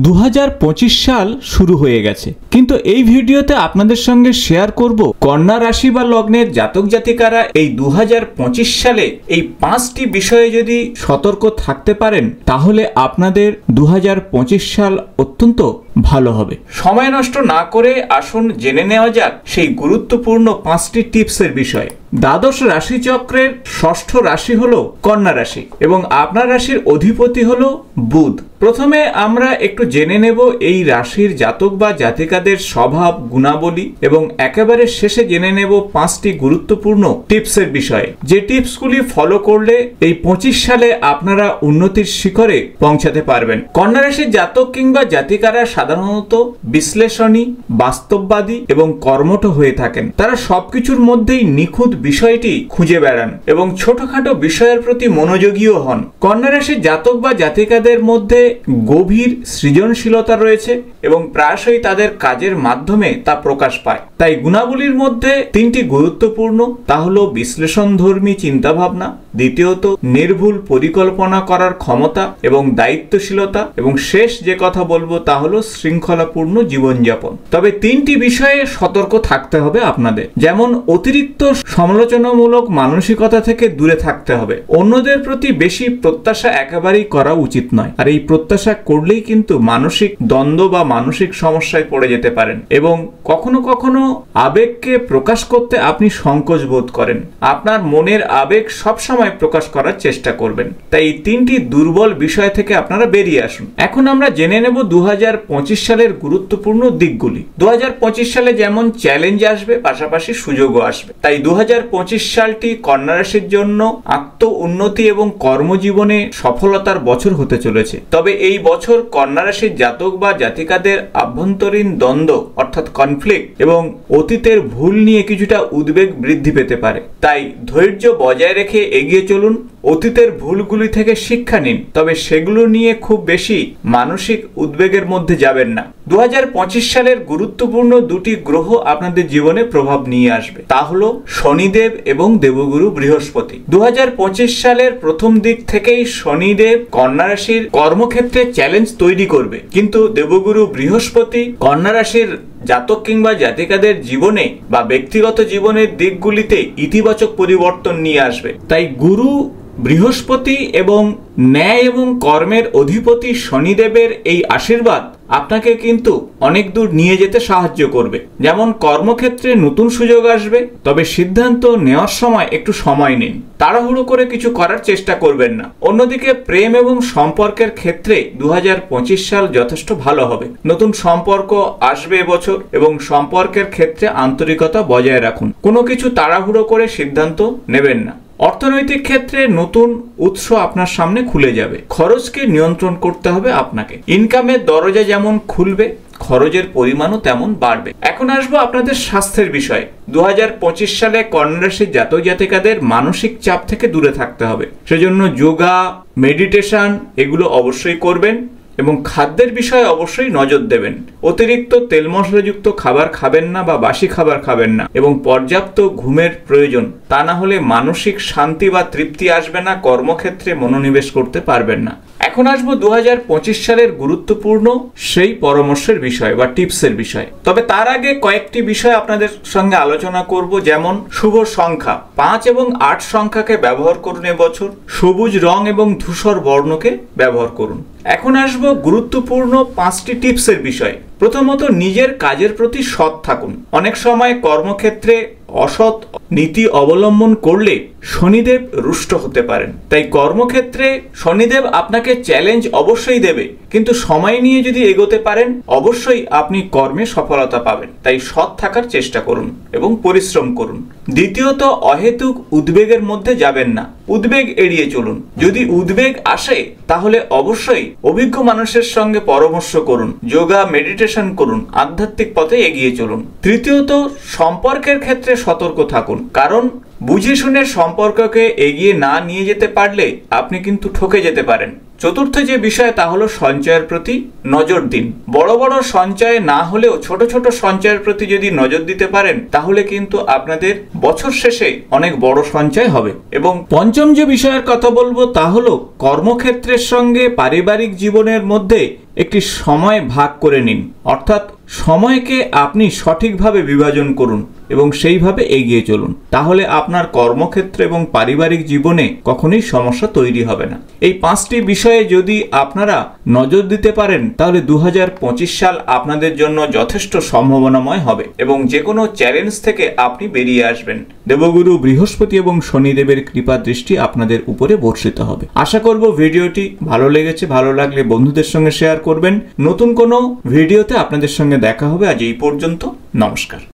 2025 সাল শুরু হয়ে গেছে, কিন্তু এই ভিডিওতে আপনাদের সঙ্গে শেয়ার করব কন্যা রাশি বা লগ্নের জাতক জাতিকারা এই 2025 সালে এই 5টি বিষয়ে যদি সতর্ক থাকতে পারেন তাহলে আপনাদের 2025 সাল অত্যন্ত ভালো হবে। সময় নষ্ট না করে আসুন জেনে নেওয়া যাক সেই গুরুত্বপূর্ণ 5টি টিপসের বিষয়ে। দ্বাদশ রাশিচক্রের ষষ্ঠ রাশি হলো কন্যা রাশি এবং আপনার রাশির অধিপতি হলো বুধ। প্রথমে আমরা একটু জেনে নেব এই রাশির জাতক বা জাতিকাদের স্বভাব গুণাবলী এবং একেবারে শেষে জেনে নেব 5টি গুরুত্বপূর্ণ টিপসের বিষয়ে, যে টিপসগুলি ফলো করলে এই 25 সালে আপনারা উন্নতির শিখরে পৌঁছাতে পারবেন। কন্যা রাশির জাতক কিংবা জাতিকারা সাধারণত বিশ্লেষণী, বাস্তববাদী এবং কর্মঠ হয়ে থাকেন। তারা সবকিছুর মধ্যেই নিখুঁত বিষয়টি খুঁজে বেড়ান এবং ছোটখাটো বিষয়ের প্রতি মনোযোগীও হন। কন্যা রাশির জাতক বা জাতিকাদের মধ্যে গভীর সৃজনশীলতা রয়েছে এবং প্রায়শই তাদের কাজের মাধ্যমে তা প্রকাশ পায়। তাই গুণাবলীর মধ্যে 3টি গুরুত্বপূর্ণ, তা হলো বিশ্লেষণধর্মী চিন্তাভাবনা, দ্বিতীয়ত নির্ভুল পরিকল্পনা করার ক্ষমতা এবং দায়িত্বশীলতা, এবং শেষ যে কথা বলবো তা হলো শৃঙ্খলাপূর্ণ জীবনযাপন। তবে 3টি বিষয়ে সতর্ক থাকতে হবে আপনাদের, যেমন অতিরিক্ত সমালোচনামূলক মানসিকতা থেকে দূরে থাকতে হবে। অন্যদের প্রতি বেশি প্রত্যাশা একেবারেই করা উচিত নয়, আর এই প্রত্যাশা করলেই কিন্তু মানসিক দ্বন্দ্ব বা মানসিক সমস্যায় পড়ে যেতে পারেন এবং কখনো কখনো আবেগকে প্রকাশ করতে আপনি সংকোচ বোধ করেন। আপনার মনের আবেগ সবসময় প্রকাশ করার চেষ্টা করবেন। তাই এই 3টি দুর্বল বিষয় থেকে আপনারা বেরিয়ে আসুন। এখন আমরা জেনে নেব 2025 সালের গুরুত্বপূর্ণ দিকগুলি। 2025 সালে যেমন চ্যালেঞ্জ আসবে, পাশাপাশি সুযোগও আসবে। তাই 2025 সালটি কন্যা রাশির জন্য আত্ম উন্নতি এবং কর্মজীবনে সফলতার বছর হতে চলেছে। তবে এই বছর কন্যা রাশির জাতক বা জাতিকাদের আভ্যন্তরীণ দ্বন্দ্ব অর্থাৎ কনফ্লিক্ট এবং অতীতের ভুল নিয়ে কিছুটা উদ্বেগ বৃদ্ধি পেতে পারে। তাই ধৈর্য বজায় রেখে এগিয়ে চলুন। অতীতের ভুলগুলি থেকে শিক্ষা নিন, তবে সেগুলো নিয়ে খুব বেশি মানসিক উদ্বেগের মধ্যে যাবেন না। 2025 সালের গুরুত্বপূর্ণ 2টি গ্রহ আপনাদের জীবনে প্রভাব নিয়ে আসবে, তা হলো শনিদেব এবং দেবগুরু বৃহস্পতি। 2025 সালের প্রথম দিক থেকেই শনিদেব কন্যা রাশির কর্মক্ষেত্রে চ্যালেঞ্জ তৈরি করবে, কিন্তু দেবগুরু বৃহস্পতি কন্যা রাশির জাতক কিংবা জাতিকাদের জীবনে বা ব্যক্তিগত জীবনের দিকগুলিতে ইতিবাচক পরিবর্তন নিয়ে আসবে। তাই গুরু বৃহস্পতি এবং ন্যায় এবং কর্মের অধিপতি শনিদেবের এই আশীর্বাদ আপনাকে কিন্তু অনেক দূর নিয়ে যেতে সাহায্য করবে। যেমন কর্মক্ষেত্রে নতুন সুযোগ আসবে, তবে সিদ্ধান্ত নেওয়ার সময় একটু সময় নিন, তাড়াহুড়ো করে কিছু করার চেষ্টা করবেন না। অন্যদিকে প্রেম এবং সম্পর্কের ক্ষেত্রে 2025 সাল যথেষ্ট ভালো হবে। নতুন সম্পর্ক আসবে এবছর এবং সম্পর্কের ক্ষেত্রে আন্তরিকতা বজায় রাখুন। কোনো কিছু তাড়াহুড়ো করে সিদ্ধান্ত নেবেন না। অর্থনৈতিক ক্ষেত্রে নতুন উৎস আপনার সামনে খুলে যাবে। খরচকে নিয়ন্ত্রণ করতে হবে আপনাকে। ইনকামের দরজা যেমন খুলবে, খরচের পরিমাণও তেমন বাড়বে। এখন আসবো আপনাদের স্বাস্থ্যের বিষয়ে। 2025 সালে কন্যা রাশির জাতক জাতিকাদের মানসিক চাপ থেকে দূরে থাকতে হবে। সেজন্য যোগা, মেডিটেশন এগুলো অবশ্যই করবেন এবং খাদ্যের বিষয়ে অবশ্যই নজর দেবেন। অতিরিক্ত তেল মশলাযুক্ত খাবার খাবেন না বা বাসি খাবার খাবেন না এবং পর্যাপ্ত ঘুমের প্রয়োজন। তা না হলে মানসিক শান্তি বা তৃপ্তি আসবে না, কর্মক্ষেত্রে মনোনিবেশ করতে পারবেন না। এখন আসবো 2025 সালের গুরুত্বপূর্ণ সেই পরামর্শের বিষয় বা টিপসের বিষয়। তবে তার আগে কয়েকটি বিষয় আপনাদের সঙ্গে আলোচনা করব, যেমন শুভ সংখ্যা 5 এবং 8 সংখ্যাকে ব্যবহার করুন এবছর। সবুজ রং এবং ধূসর বর্ণকে ব্যবহার করুন। এখন আসবো গুরুত্বপূর্ণ 5টি টিপসের বিষয়। প্রথমত, নিজের কাজের প্রতি সৎ থাকুন। অনেক সময় কর্মক্ষেত্রে অসৎ নীতি অবলম্বন করলে শনিদেব রুষ্ট হতে পারেন। তাই কর্মক্ষেত্রে শনিদেব আপনাকে চ্যালেঞ্জ অবশ্যই দেবে, কিন্তু সময় নিয়ে যদি এগোতে পারেন অবশ্যই আপনি কর্মে সফলতা পাবেন। তাই সৎ থাকার চেষ্টা করুন এবং পরিশ্রম করুন। দ্বিতীয়ত, অহেতুক উদ্বেগের মধ্যে যাবেন না। উদ্বেগ এড়িয়ে চলুন। যদি উদ্বেগ আসে তাহলে অবশ্যই অভিজ্ঞ মানুষের সঙ্গে পরামর্শ করুন, যোগা, মেডিটেশন করুন, আধ্যাত্মিক পথে এগিয়ে চলুন। তৃতীয়ত, সম্পর্কের ক্ষেত্রে সতর্ক থাকুন, কারণ বুঝে শুনে সম্পর্ককে এগিয়ে না নিয়ে যেতে পারলে আপনি কিন্তু ঠকে যেতে পারেন। চতুর্থ যে বিষয় তা হলো সঞ্চয়ের প্রতি নজর দিন। বড় বড় সঞ্চয় না হলেও ছোট ছোট সঞ্চয়ের প্রতি যদি নজর দিতে পারেন তাহলে কিন্তু আপনাদের বছর শেষে অনেক বড় সঞ্চয় হবে। এবং পঞ্চম যে বিষয়ের কথা বলবো তা হলো কর্মক্ষেত্রের সঙ্গে পারিবারিক জীবনের মধ্যে একটি সময় ভাগ করে নিন, অর্থাৎ সময়কে আপনি সঠিকভাবে বিভাজন করুন এবং সেইভাবে এগিয়ে চলুন। তাহলে আপনার কর্মক্ষেত্র এবং পারিবারিক জীবনে কখনোই সমস্যা তৈরি হবে না। এই 5টি বিষয়ে যদি আপনারা নজর দিতে পারেন তাহলে 2025 সাল আপনাদের জন্য যথেষ্ট সম্ভাবনাময় হবে এবং যে কোনো চ্যালেঞ্জ থেকে আপনি বেরিয়ে আসবেন। দেবগুরু বৃহস্পতি এবং শনিদেবের কৃপা দৃষ্টি আপনাদের উপরে বর্ষিত হবে। আশা করব ভিডিওটি ভালো লেগেছে। ভালো লাগলে বন্ধুদের সঙ্গে শেয়ার করবেন। নতুন কোনো ভিডিওতে আপনাদের সঙ্গে দেখা হবে। আজ এই পর্যন্ত। নমস্কার।